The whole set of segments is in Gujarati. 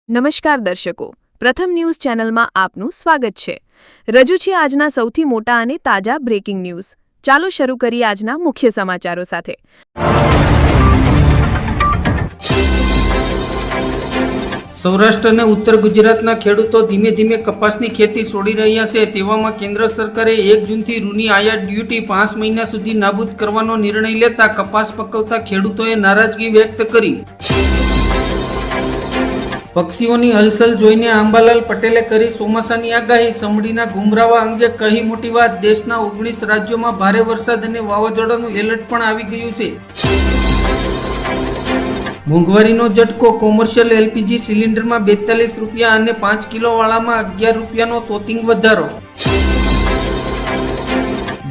નમસ્કાર દર્શકો, પ્રથમ ન્યૂઝ ચેનલમાં આપનું સ્વાગત છે। રજૂ છે આજના સૌથી મોટા અને તાજા બ્રેકિંગ ન્યૂઝ। ચાલો શરૂ કરીએ આજના મુખ્ય સમાચારો સાથે। સૌરાષ્ટ્ર અને ઉત્તર ગુજરાતના ખેડૂતો ધીમે ધીમે કપાસની ખેતી છોડી રહ્યા છે। તેવામાં કેન્દ્ર સરકારે 1 જૂનથી રૂની આયાત ડ્યુટી 5 મહિના સુધી નાબૂદ કરવાનો નિર્ણય લેતા કપાસ પકવતા ખેડૂતોએ નારાજગી વ્યક્ત કરી। પક્ષીઓની હલચલ જોઈને આંબાલાલ પટેલે કરી ચોમાસાની આગાહી। સમડીના ગુમરાવા અંગે કહી મોટી વાત। દેશના 19 રાજ્યોમાં ભારે વરસાદ અને વાવાઝોડાનું એલર્ટ પણ આવી ગયું છે। મોંઘવારીનો ઝટકો। કોમર્શિયલ એલપીજી સિલિન્ડરમાં 42 રૂપિયા અને 5 કિલોવાળામાં 11 રૂપિયાનો તોતિંગ વધારો।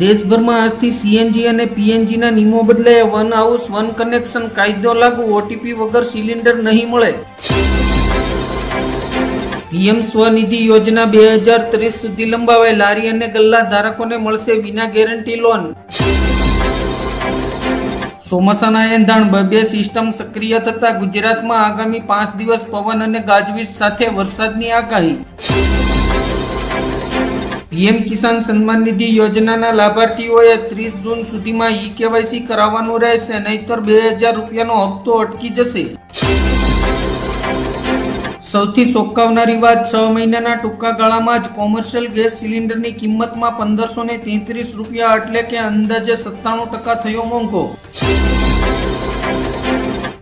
દેશભરમાં આજથી સીએનજી અને પીએનજીના નિયમો બદલાયા। વન હાઉસ વન કનેક્શન કાયદો લાગુ। ઓટીપી વગર સિલિન્ડર નહીં મળે। પીએમ સ્વનિધિ યોજના 2030 સુધી લંબાવાઈ। લારી અને ગલ્લા ધારકોને મળશે વિના ગેરંટી લોન। ચોમાસાના એંધાણ 2 સિસ્ટમ સક્રિય થતા ગુજરાતમાં આગામી 5 દિવસ પવન અને ગાજવીજ સાથે વરસાદની આગાહી। પીએમ કિસાન સન્માન નિધિ યોજનાના લાભાર્થીઓએ 30 જૂન સુધીમાં ઈ-કેવાયસી કરાવવાનું રહેશે, નહીતર 2000 રૂપિયાનો હપ્તો અટકી જશે। સૌથી ચોંકાવનારી વાત, 6 મહિનાના ટૂંકા ગાળામાં જ કોમર્શિયલ ગેસ સિલિન્ડરની કિંમતમાં 1533 રૂપિયા એટલે કે અંદાજે 97% થયો મોંઘો।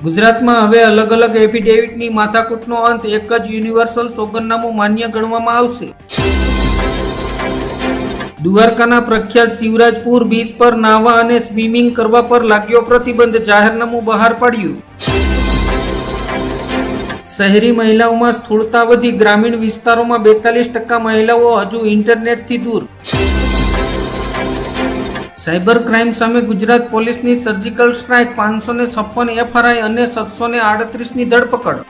ગુજરાતમાં હવે અલગ અલગ એફિડેવિટની માથાકૂટનો અંત, એક જ યુનિવર્સલ સોગંદનામું માન્ય ગણવામાં આવશે। દ્વારકાના પ્રખ્યાત શિવરાજપુર બીચ પર નાહવા અને સ્વિમિંગ કરવા પર લાગ્યો પ્રતિબંધ, જાહેરનામું બહાર પાડ્યું। શહેરી મહિલાઓમાં સ્થૂળતા વધી, ગ્રામીણ વિસ્તારોમાં 42% મહિલાઓ હજુ ઇન્ટરનેટથી દૂર। સાયબર ક્રાઇમ સામે ગુજરાત પોલીસની સર્જિકલ સ્ટ્રાઇક, 556 એફઆરઆઈ અને 738ની ધરપકડ।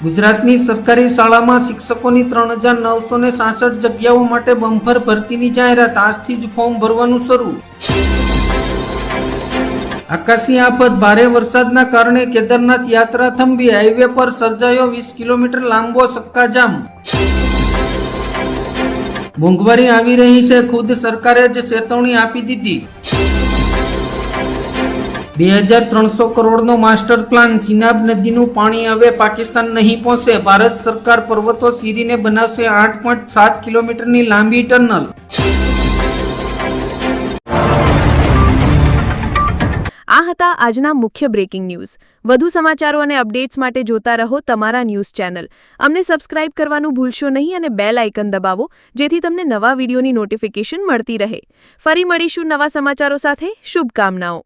ગુજરાતની સરકારી શાળામાં શિક્ષકોની 3966 જગ્યાઓ માટે બમ્પર ભરતીની જાહેરાત, આજથી જ ફોર્મ ભરવાનું શરૂ। આકાશી આફત, ભારે વરસાદના કારણે કેદારનાથ યાત્રા થંભી, હાઈવે પર સર્જાયો 20 કિલોમીટર લાંબો ચક્કાજામ। મોંઘવારી આવી રહી છે, ખુદ સરકારે જ ચેતવણી આપી દીધી। 2300 કરોડનો માસ્ટર પ્લાન, સિનાબ નદીનું પાણી હવે પાકિસ્તાન નહીં પહોંચે। ભારત સરકાર પર્વતો ચીરીને બનાવશે 8.7 કિલોમીટરની લાંબી ટનલ। આ હતા આજના મુખ્ય બ્રેકિંગ ન્યૂઝ। વધુ સમાચારો અને અપડેટ્સ માટે જોતા રહો તમારા ન્યૂઝ ચેનલ। અમને સબસ્ક્રાઇબ કરવાનું ભૂલશો નહીં અને બેલ આઇકન દબાવો, જેથી તમને નવા વિડીયોની નોટિફિકેશન મળતી રહે। ફરી મળીશું નવા સમાચારો સાથે। શુભકામનાઓ।